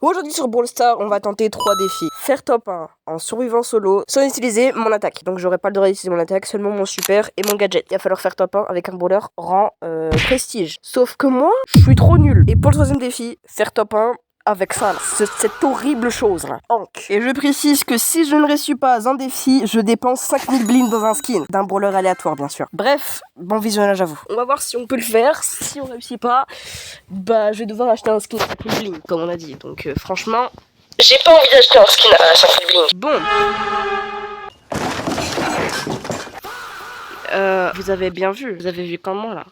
Aujourd'hui sur Brawl Stars, on va tenter 3 défis. Faire top 1 en survivant solo, sans utiliser mon attaque. Donc j'aurai pas le droit d'utiliser mon attaque, seulement mon super et mon gadget. Il va falloir faire top 1 avec un brawler rang prestige. Sauf que moi, je suis trop nul. Et pour le troisième défi, faire top 1 avec ça, là. Cette horrible chose là. Et je précise que si je ne réussis pas un défi, je dépense 5000 blinks dans un skin. D'un brawler aléatoire bien sûr. Bref, bon visionnage à vous. On va voir si on peut le faire. Si on réussit pas, bah je vais devoir acheter un skin à 5000 blinks comme on a dit. Donc franchement, j'ai pas envie d'acheter un skin à 5000 blinks. Bon. Vous avez bien vu. Vous avez vu comment là.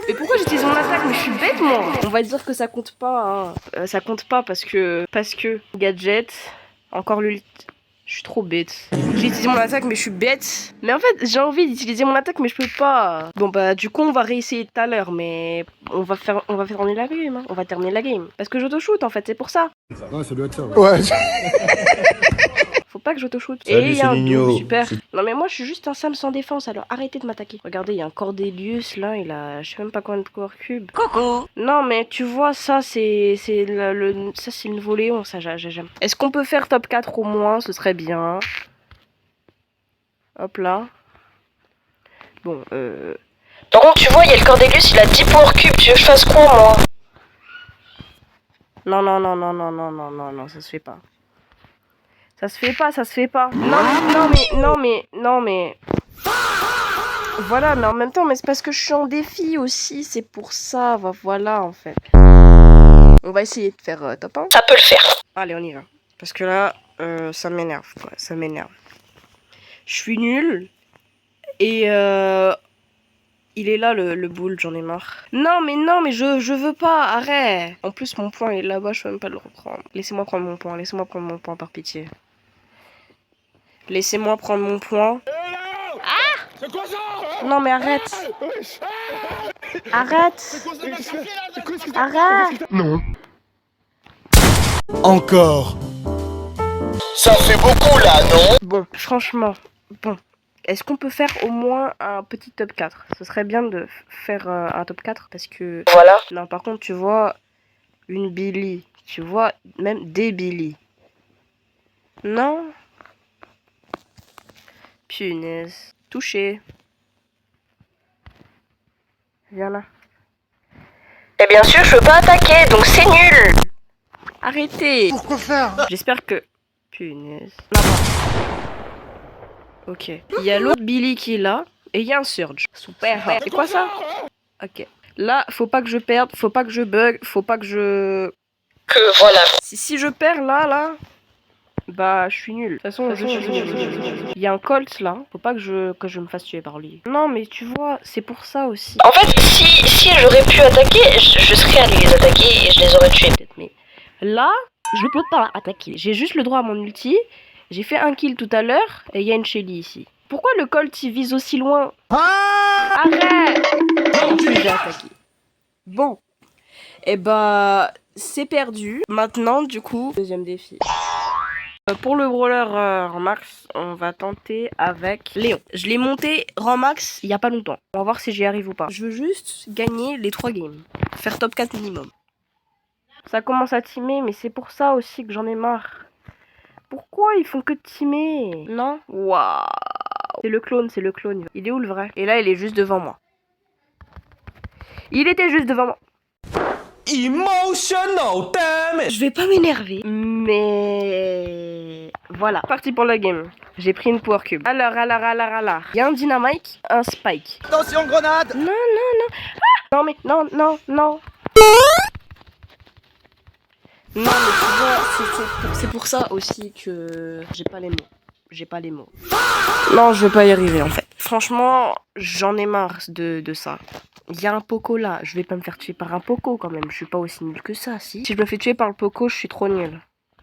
Mais pourquoi j'utilise mon attaque? Mais je suis bête moi. On va dire que ça compte pas. Hein. Ça compte pas parce que gadget. Encore le. Je suis trop bête. J'ai utilisé mon attaque mais je suis bête. Mais en fait j'ai envie d'utiliser mon attaque mais je peux pas. Bon bah du coup on va réessayer tout à l'heure mais on va faire terminer la game. Hein. On va terminer la game. Parce que j'auto-shoot en fait c'est pour ça. Ouais ça doit être ça. Ouais. Faut pas que j'auto-shoot. Salut, Et il y a un Nino. double, super. Non mais moi je suis juste un Sam sans défense alors arrêtez de m'attaquer. Regardez il y a un Cordelius là, il a je sais même pas combien de power cube. Coucou. Non mais tu vois ça c'est ça c'est le Voléon ça j'aime. Est-ce qu'on peut faire top 4 au moins? Ce serait bien. Hop là. Bon Par contre tu vois il y a le Cordelius il a 10 power cube, tu veux que je fasse quoi moi? Non ça se fait pas. Ça se fait pas. Non mais. Voilà, mais en même temps, mais c'est parce que je suis en défi aussi, c'est pour ça, voilà en fait. On va essayer de faire top 1. Ça peut le faire. Allez, on y va. Parce que là, ça m'énerve, quoi, ça m'énerve. Je suis nulle. Et il est là le boule, j'en ai marre. Non mais je veux pas, arrête. En plus, mon point est là-bas, je peux même pas le reprendre. Laissez-moi prendre mon point, par pitié. Laissez-moi prendre mon point. Ah! C'est quoi ça? Non mais arrête! Arrête! Arrête! Non. Encore. Ça fait beaucoup là, non? Bon, franchement, bon. Est-ce qu'on peut faire au moins un petit top 4? Ce serait bien de faire un top 4 parce que... Voilà. Non, par contre, tu vois, une Billy. Tu vois, même des Billy. Non? Punaise. Touché. Viens là. Et bien sûr, je peux pas attaquer, donc c'est nul. Arrêtez! Pourquoi faire? J'espère que... Punaise. Là-bas. Ok. Il y a l'autre Billy qui est là. Et il y a un Surge. Super. C'est quoi ça? Ok. Là, faut pas que je perde, faut pas que je bug, faut pas que je... Que voilà. Si je perds là... Bah, je suis nul. De toute façon, il y a un Colt là. Faut pas que je me fasse tuer par lui. Non, mais tu vois, c'est pour ça aussi. En fait, si j'aurais pu attaquer, je serais allé les attaquer et je les aurais tués. Peut-être, mais là, je peux pas attaquer. J'ai juste le droit à mon ulti. J'ai fait un kill tout à l'heure et il y a une Shelly ici. Pourquoi le Colt il vise aussi loin? Arrête! En plus, j'ai attaqué. Bon. Et bah, c'est perdu. Maintenant, du coup, deuxième défi. Pour le brawler rang max, on va tenter avec Léon. Je l'ai monté rang max il y a pas longtemps. On va voir si j'y arrive ou pas. Je veux juste gagner les 3 games. Faire top 4 minimum. Ça commence à teamer, mais c'est pour ça aussi que j'en ai marre. Pourquoi ils font que teamer? Non? Waouh! C'est le clone. Il est où le vrai? Et là, il est juste devant moi. Il était juste devant moi. Emotional damage. Je vais pas m'énerver, mais voilà. Parti pour la game. J'ai pris une power cube. Alors. Il y a un dynamite, un spike. Attention grenade. Non. Ah non mais non. Non mais tu vois, c'est pour ça aussi que j'ai pas les mots. Non, je vais pas y arriver en fait. Franchement, j'en ai marre de ça. Il y a un Poco là, je vais pas me faire tuer par un Poco quand même, je suis pas aussi nul que ça, si. Si je me fais tuer par le Poco, je suis trop nul.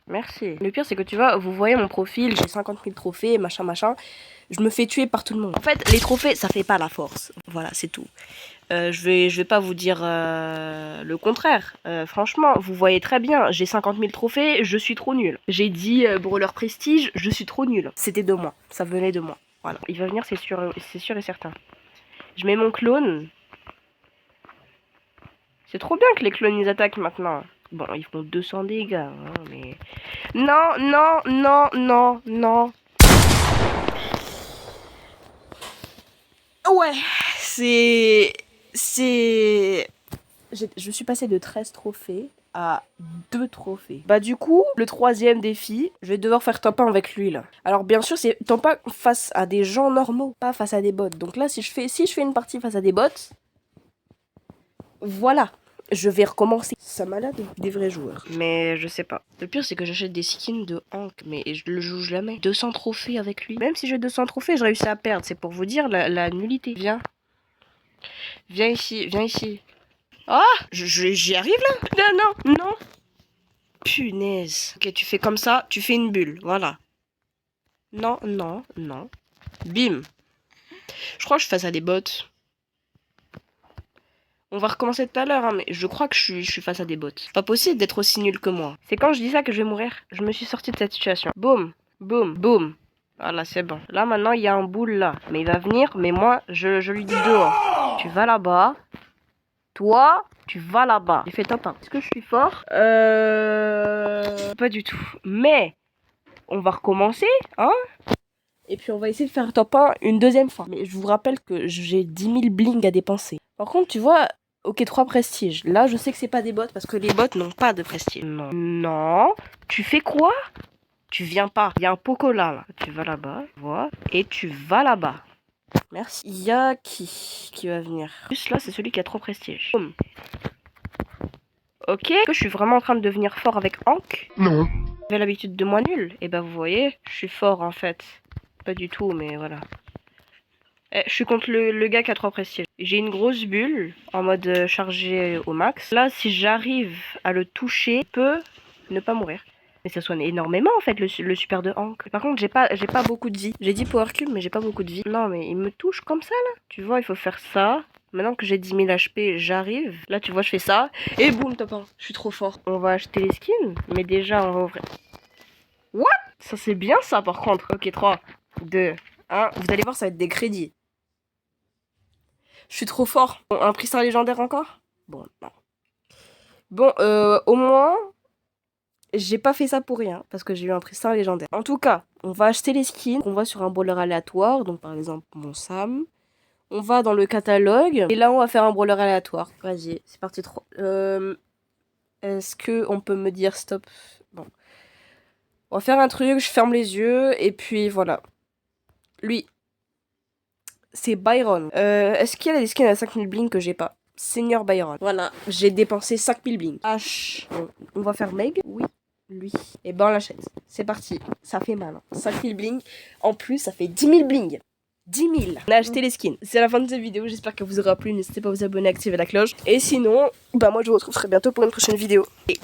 Merci. Le pire c'est que tu vois, vous voyez mon profil, j'ai 50 000 trophées, machin. Je me fais tuer par tout le monde. En fait, les trophées, ça fait pas la force. Voilà, c'est tout. Je vais pas vous dire le contraire. Franchement, vous voyez très bien, j'ai 50 000 trophées, je suis trop nul. J'ai dit brawler prestige, je suis trop nul. C'était de moi, ça venait de moi. Voilà, il va venir, c'est sûr et certain. Je mets mon clone. C'est trop bien que les clones ils attaquent maintenant. Bon, ils font 200 dégâts, hein, mais... Non, non, non, non, non. Ouais, c'est... Je suis passée de 13 trophées à 2 trophées. Bah du coup, le troisième défi, je vais devoir faire top 1 avec lui là. Alors bien sûr, c'est top 1 face à des gens normaux, pas face à des bots. Donc là, si je fais une partie face à des bots, voilà, je vais recommencer. Ça m'a l'air des vrais joueurs. Mais je sais pas. Le pire, c'est que j'achète des skins de Hank, mais je le joue jamais. 200 trophées avec lui. Même si j'ai 200 trophées, je réussis à perdre. C'est pour vous dire la nullité. Viens. Viens ici, viens ici. Ah, j'y arrive là? Non, non, non. Punaise. Ok, tu fais comme ça, tu fais une bulle, voilà. Non, non, non. Bim. Je crois que je fais ça à des bots. On va recommencer tout à l'heure, hein, mais je crois que je suis face à des bots. C'est pas possible d'être aussi nul que moi. C'est quand je dis ça que je vais mourir. Je me suis sortie de cette situation. Boum, boum, boum. Voilà, c'est bon. Là, maintenant, il y a un boule là. Mais il va venir, mais moi, je lui dis dehors. Tu vas là-bas. Toi, tu vas là-bas. J'ai fait top 1. Est-ce que je suis fort? Pas du tout. Mais, on va recommencer, hein? Et puis, on va essayer de faire top 1 une deuxième fois. Mais je vous rappelle que j'ai 10 000 bling à dépenser. Par contre, tu vois, ok, 3 prestiges. Là, je sais que c'est pas des bots parce que les bots n'ont pas de prestige. Non. Non. Tu fais quoi? Tu viens pas. Il y a un Pocola là. Tu vas là-bas, vois. Et tu vas là-bas. Merci. Il y a qui va venir? Juste là, c'est celui qui a 3 prestiges. Boum. Ok. Est-ce que je suis vraiment en train de devenir fort avec Hank? Non. Vous avez l'habitude de moi nul? Et bah, vous voyez, je suis fort en fait. Pas du tout, mais voilà. Je suis contre le gars qui a 3 prestiges. J'ai une grosse bulle en mode chargé au max. Là, si j'arrive à le toucher, je peux ne pas mourir. Mais ça soigne énormément en fait le super de Hank. Par contre, j'ai pas beaucoup de vie. J'ai 10 power cube, mais j'ai pas beaucoup de vie. Non, mais il me touche comme ça là. Tu vois, il faut faire ça. Maintenant que j'ai 10 000 HP, j'arrive. Là, tu vois, je fais ça. Et boum, top 1. Je suis trop fort. On va acheter les skins. Mais déjà, on va ouvrir. What? Ça, c'est bien ça par contre. Ok, 3, 2, 1. Vous allez voir, ça va être des crédits. Je suis trop fort. Bon, un prix légendaire encore? Bon, non. Bon, au moins, j'ai pas fait ça pour rien, parce que j'ai eu un prix légendaire. En tout cas, on va acheter les skins. On va sur un brawler aléatoire, donc par exemple, mon Sam. On va dans le catalogue, et là, on va faire un brawler aléatoire. Vas-y, c'est parti. Est-ce que on peut me dire stop? Bon. On va faire un truc, je ferme les yeux, et puis voilà. Lui. C'est Byron. Est-ce qu'il y a des skins à 5000 bling que j'ai pas? Seigneur Byron. Voilà, j'ai dépensé 5000 bling. H. Bon, on va faire Meg. Oui, lui. Et ben on l'achète. C'est parti. Ça fait mal. Hein. 5000 bling. En plus, ça fait 10 000 bling. 10 000. On a acheté les skins. C'est la fin de cette vidéo. J'espère que vous aura plu. N'hésitez pas à vous abonner, activer la cloche. Et sinon, bah moi je vous retrouve très bientôt pour une prochaine vidéo. Et